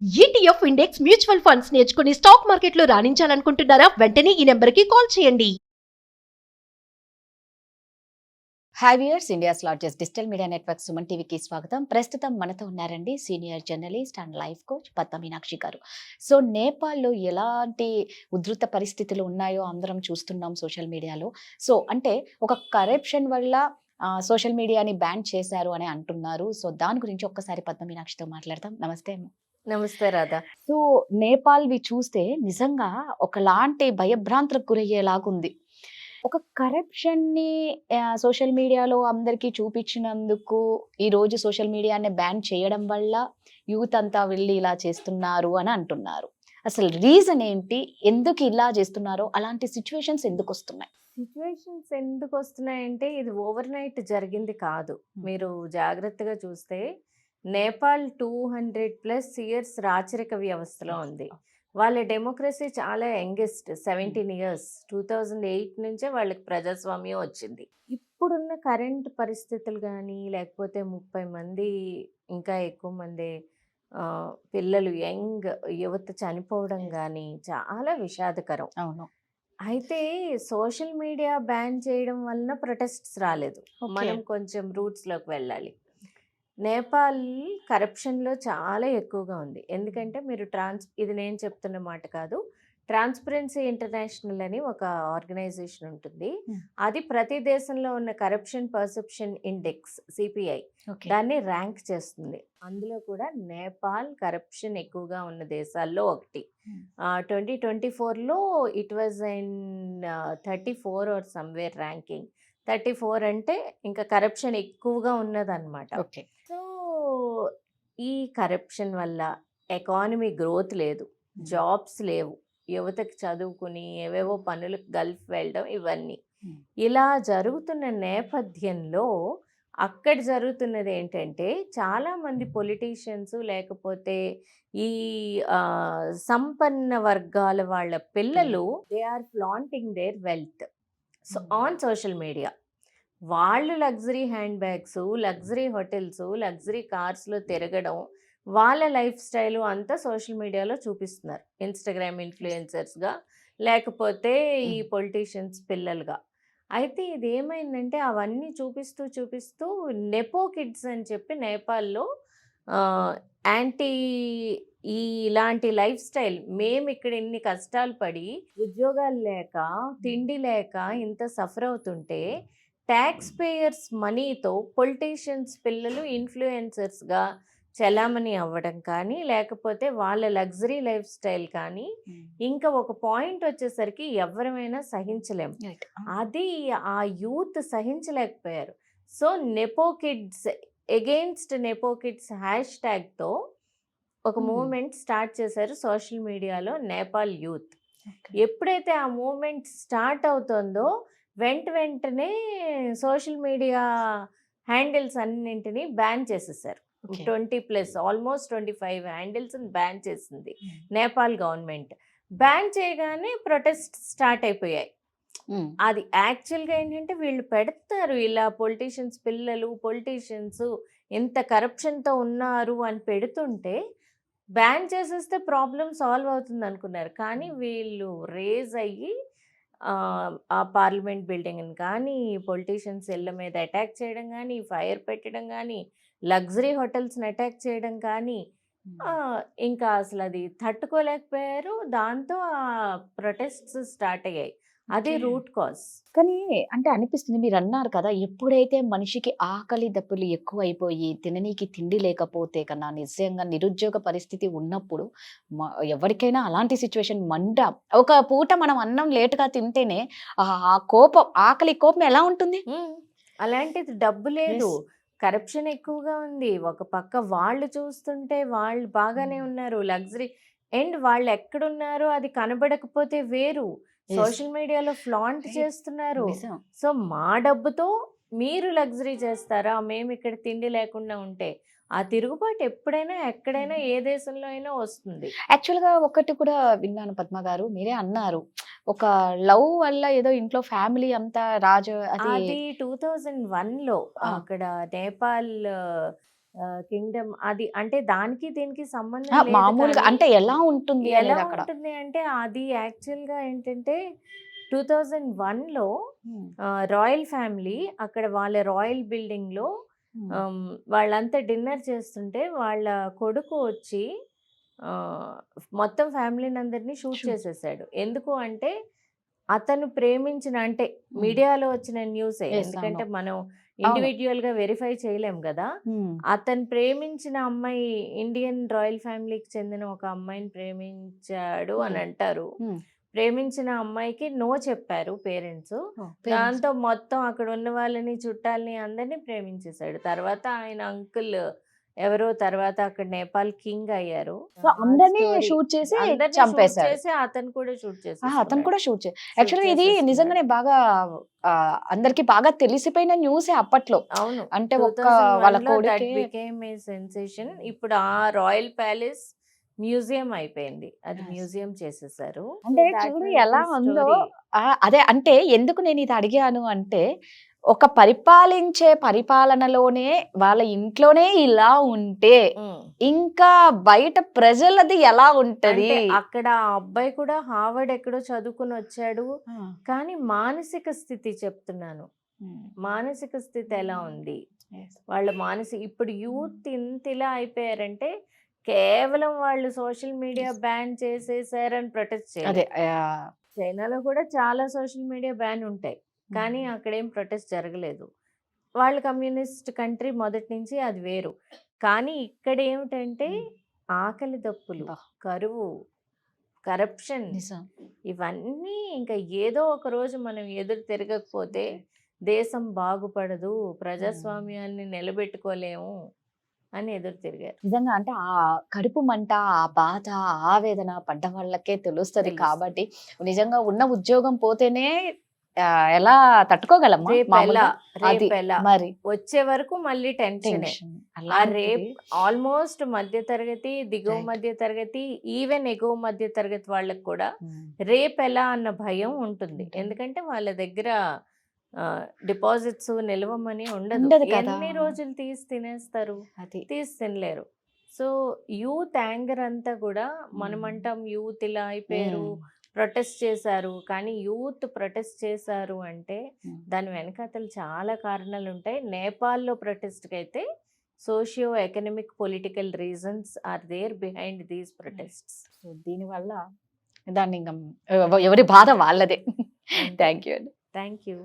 ETF index mutual funds నేర్చుకుని stock మార్కెట్లో రాణించాలనుకుంటున్నారా? వెంటనే ఈ నెంబర్కి కాల్ చేయండి. Hi viewers, India's largest digital media network Suman టీవీకి స్వాగతం. ప్రస్తుతం మనతో ఉన్నారండి senior journalist and life coach Padma Meenakshi గారు. సో నేపాల్లో ఎలాంటి ఉధృత పరిస్థితులు ఉన్నాయో అందరం చూస్తున్నాం సోషల్ మీడియాలో. సో అంటే ఒక కరప్షన్ వల్ల సోషల్ మీడియాని బ్యాన్ చేశారు అని అంటున్నారు. సో దాని గురించి ఒక్కసారి పద్మ మీనాక్షితో మాట్లాడదాం. నమస్తే అమ్మ. నమస్తే రాధా. సో నేపాల్వి చూస్తే నిజంగా ఒకలాంటి భయభ్రాంతులకు గురయ్యేలాగుంది. ఒక కరప్షన్ని సోషల్ మీడియాలో అందరికీ చూపించినందుకు ఈరోజు సోషల్ మీడియాని బ్యాన్ చేయడం వల్ల యూత్ అంతా వెళ్ళి ఇలా చేస్తున్నారు అని అంటున్నారు. అసలు రీజన్ ఏంటి? ఎందుకు ఇలా చేస్తున్నారో, అలాంటి సిచ్యువేషన్స్ ఎందుకు వస్తున్నాయి? సిచ్యువేషన్స్ ఎందుకు వస్తున్నాయంటే ఇది ఓవర్ నైట్ జరిగింది కాదు. మీరు జాగ్రత్తగా చూస్తే నేపాల్ 200+ ఇయర్స్ రాచరిక వ్యవస్థలో ఉంది. వాళ్ళ డెమోక్రసీ చాలా యంగెస్ట్, 17 ఇయర్స్. 2008 నుంచే వాళ్ళకి ప్రజాస్వామ్యం వచ్చింది. ఇప్పుడున్న కరెంట్ పరిస్థితులు కానీ, లేకపోతే 30 మంది ఇంకా ఎక్కువ మంది పిల్లలు, యంగ్ యువత చనిపోవడం కానీ చాలా విషాదకరం. అవును. అయితే సోషల్ మీడియా బ్యాన్ చేయడం వలన ప్రొటెస్ట్స్ రాలేదు. మనం కొంచెం రూట్స్లోకి వెళ్ళాలి. నేపాల్ కరప్షన్లో చాలా ఎక్కువగా ఉంది. ఎందుకంటే మీరు ఇది నేను చెప్తున్న మాట కాదు, ట్రాన్స్పరెన్సీ ఇంటర్నేషనల్ అని ఒక ఆర్గనైజేషన్ ఉంటుంది. అది ప్రతి దేశంలో ఉన్న కరప్షన్ పర్సెప్షన్ ఇండెక్స్ సిపిఐ దాన్ని ర్యాంక్ చేస్తుంది. అందులో కూడా నేపాల్ కరప్షన్ ఎక్కువగా ఉన్న దేశాల్లో ఒకటి. 2024లో it was in 34 or somewhere ranking. 34 అంటే ఇంకా కరప్షన్ ఎక్కువగా ఉన్నదన్నమాట. సో ఈ కరప్షన్ వల్ల ఎకానమీ గ్రోత్ లేదు, జాబ్స్ లేవు, యువతకి చదువుకుని ఏవేవో పనులకు గల్ఫ్ వెళ్ళడం, ఇవన్నీ ఇలా జరుగుతున్న నేపథ్యంలో అక్కడ జరుగుతున్నది ఏంటంటే చాలామంది పొలిటీషియన్స్ లేకపోతే ఈ సంపన్న వర్గాల వాళ్ళ పిల్లలు they are flaunting their wealth so on social media. వాళ్ళు luxury hand bags, luxury hotels, luxury కార్స్లో తిరగడం, వాళ్ళ లైఫ్ స్టైలు అంతా సోషల్ మీడియాలో చూపిస్తున్నారు. ఇన్స్టాగ్రామ్ ఇన్ఫ్లుయెన్సర్స్గా లేకపోతే ఈ పొలిటీషియన్స్ పిల్లలుగా. అయితే ఇది ఏమైందంటే అవన్నీ చూపిస్తూ నెపో కిడ్స్ అని చెప్పి నేపాల్లో యాంటీ ఇలాంటి లైఫ్ స్టైల్, మేము ఇక్కడ ఇన్ని కష్టాలు పడి ఉద్యోగాలు లేక తిండి లేక ఇంత సఫర్ అవుతుంటే ట్యాక్స్ పేయర్స్ మనీతో పొలిటీషియన్స్ పిల్లలు ఇన్ఫ్లుయెన్సర్స్గా చలామణి అవ్వడం కానీ, లేకపోతే వాళ్ళ లగ్జరీ లైఫ్ స్టైల్ కానీ, ఇంకా ఒక పాయింట్ వచ్చేసరికి ఎవరైనా సహించలేము. అది ఆ యూత్ సహించలేకపోయారు. So nepo kids against nepo kids hash ట్యాగ్తో ఒక మూవ్మెంట్ స్టార్ట్ చేశారు సోషల్ మీడియాలో నేపాల్ యూత్. ఎప్పుడైతే ఆ మూవ్మెంట్ స్టార్ట్ అవుతుందో వెంటనే సోషల్ మీడియా హ్యాండిల్స్ అన్నింటినీ బ్యాన్ చేసేసారు. 20+ ఆల్మోస్ట్ 25 హ్యాండిల్స్ బ్యాన్ చేసింది నేపాల్ గవర్నమెంట్. బ్యాన్ చేయగానే ప్రొటెస్ట్ స్టార్ట్ అయిపోయాయి. అది యాక్చువల్గా ఏంటంటే వీళ్ళు పెడతారు ఇలా పొలిటీషియన్స్ పిల్లలు, పొలిటీషియన్స్ ఇంత కరప్షన్తో ఉన్నారు అని పెడుతుంటే బ్యాన్ చేసేస్తే ప్రాబ్లం సాల్వ్ అవుతుంది అనుకున్నారు. కానీ వీళ్ళు రేజ్ అయ్యి ఆ పార్లమెంట్ బిల్డింగ్ని కానీ, పొలిటీషియన్స్ ఇళ్ళ మీద అటాక్ చేయడం కానీ, ఫైర్ పెట్టడం కానీ, లగ్జరీ హోటల్స్ని అటాక్ చేయడం కానీ, ఇంకా అసలు అది తట్టుకోలేకపోయారు. దాంతో ఆ ప్రొటెస్ట్స్ స్టార్ట్ అయ్యాయి. అదే రూట్ కాజ్. కానీ అంటే అనిపిస్తుంది, మీరు అన్నారు కదా, ఎప్పుడైతే మనిషికి ఆకలి దప్పులు ఎక్కువైపోయి తిననీకి తిండి లేకపోతే కన్నా, నిజంగా నిరుద్యోగ పరిస్థితి ఉన్నప్పుడు ఎవరికైనా అలాంటి సిచ్యువేషన్ ఒక పూట మనం అన్నం లేటుగా తింటేనే ఆ కోపం, ఆకలి కోపం ఎలా ఉంటుంది? అలాంటిది డబ్బు లేదు, కరప్షన్ ఎక్కువగా ఉంది. ఒక పక్క వాళ్ళు చూస్తుంటే వాళ్ళు బాగానే ఉన్నారు, లగ్జరీ, అండ్ వాళ్ళు ఎక్కడున్నారో అది కనబడకపోతే వేరు, సోషల్ మీడియాలో ఫ్లాంట్ చేస్తున్నారు. సో మా డబ్బుతో మీరు లగ్జరీ చేస్తారా, మేము ఇక్కడ తిండి లేకుండా ఉంటే? ఆ తిరుగుబాటు ఎప్పుడైనా ఎక్కడైనా ఏ దేశంలో అయినా వస్తుంది. యాక్చువల్గా ఒకటి కూడా విన్నాను పద్మ గారు, మీరే అన్నారు ఒక లవ్ వల్ల ఏదో ఇంట్లో ఫ్యామిలీ అంతా అది 2001లో అక్కడ నేపాల్ కింగ్డమ్ అది అంటే దానికి దీనికి సంబంధం లేదు మామూలుగా కానీ అంటే ఎలా ఉంటుంది ఎలా అనేది అక్కడ. ఉంటుంది అంటే అది యాక్చువల్గా ఏంటంటే 2001లో రాయల్ ఫ్యామిలీ అక్కడ వాళ్ళ రాయల్ బిల్డింగ్లో వాళ్ళంతా డిన్నర్ చేస్తుంటే వాళ్ళ కొడుకు వచ్చి ఆ, మొత్తం ఫ్యామిలీని అందరినీ షూట్ Shoot. చేసేసాడు. ఎందుకు అంటే అతను ప్రేమించిన అంటే మీడియాలో వచ్చిన న్యూసే, Yes, ఎందుకంటే అవును. మనం ఇండివిజువల్ గా వెరిఫై చేయలేం కదా. అతను ప్రేమించిన అమ్మాయి ఇండియన్ రాయల్ ఫ్యామిలీకి చెందిన ఒక అమ్మాయిని ప్రేమించాడు అని అంటారు. ప్రేమించిన అమ్మాయికి నో చెప్పారు పేరెంట్స్. దాంతో మొత్తం అక్కడ ఉన్న వాళ్ళని చుట్టాలని అందరినీ ప్రేమించేశాడు. తర్వాత ఆయన అంకుల్ ఎవరో తర్వాత అక్కడ నేపాల్ కింగ్ అయ్యారు. సో అందరినీ షూట్ చేసి చంపేశారు. చేసి అతను కూడా షూట్ చేసి అతను కూడా షూట్ చేసి యాక్చువల్గా ఇది నిజంగానే బాగా అందరికి బాగా తెలిసిపోయిన న్యూసే అప్పట్లో. అవును, అంటే ఒక్క వాళ్ళ కొడుకే సెన్సేషన్. ఇప్పుడు ఆ రాయల్ ప్యాలెస్ మ్యూజియం అయిపోయింది, అది Yes. మ్యూజియం చేసేసారు. అంటే So that చూడు was ఎలా the ఉందో. story. అదే అంటే ఎందుకు నేను ఇది అడిగాను అంటే ఒక పరిపాలించే పరిపాలనలోనే వాళ్ళ ఇంట్లోనే ఇలా ఉంటే ఉమ్. ఇంకా బయట ప్రజలది ఎలా ఉంటది. అంటే అక్కడ ఆ అబ్బాయి కూడా హార్వర్డ్ ఎక్కడో చదువుకుని వచ్చాడు, కానీ మానసిక స్థితి చెప్తున్నాను, మానసిక స్థితి ఎలా ఉంది వాళ్ళ మానసిక. ఇప్పుడు యూత్ ఇంత ఇలా అయిపోయారంటే కేవలం వాళ్ళు సోషల్ మీడియా బ్యాన్ చేసేసారని ప్రొటెస్ట్ చేయాలి. అదే చైనాలో కూడా చాలా సోషల్ మీడియా బ్యాన్ ఉంటాయి, కానీ అక్కడేం ప్రొటెస్ట్ జరగలేదు. వాళ్ళ కమ్యూనిస్ట్ కంట్రీ మొదటి నుంచి అది వేరు. కానీ ఇక్కడ ఏమిటంటే ఆకలి దప్పులు, బా. కరువు, కరప్షన్, నిజం. ఇవన్నీ ఇంకా ఏదో ఒక రోజు మనం ఎదురు తిరగకపోతే దేశం బాగుపడదు, ప్రజాస్వామ్యాన్ని నిలబెట్టుకోలేము అని ఎదురు తిరిగారు. నిజంగా అంటే ఆ కడుపు మంట, ఆ బాధ, ఆవేదన పడ్డ వాళ్ళకే తెలుస్తుంది. తెలుస్తుంది. కాబట్టి నిజంగా ఉన్న ఉద్యోగం పోతేనే ఎలా తట్టుకోగలమ్మా మామూలుగా? అది రేపెలా మరి వచ్చే వరకు మళ్ళీ టెన్షన్. టెన్షన్ ఆ అలాంటిది. రేప్ ఆల్మోస్ట్ మధ్య తరగతి, దిగువ Right. మధ్య తరగతి, ఈవెన్ ఎగువ మధ్య తరగతి వాళ్ళకి కూడా ఉమ్. రేపు ఎలా అన్న భయం ఉంటుంది. ఉంటుంది. ఎందుకంటే వాళ్ళ దగ్గర డిపాజిట్స్ నిల్వమని ఉండదు. ఉండదు కదా. ఎన్ని రోజులు తీసి తినేస్తారు? అది తీసి తినలేరు. సో యూత్ యాంగర్ అంతా కూడా మనమంటాం యూత్ ఇలా అయిపోయారు, ప్రొటెస్ట్ చేశారు. కానీ యూత్ ప్రొటెస్ట్ చేశారు అంటే దాని వెనకాతలు చాలా కారణాలు ఉంటాయి. నేపాల్లో ప్రొటెస్ట్కి అయితే socio economic political reasons are there behind these protests. So దీనివల్ల దాన్ని ఇంకా ఎవరి బాధ వాళ్ళదే. థ్యాంక్ యూ అండి. Thank you.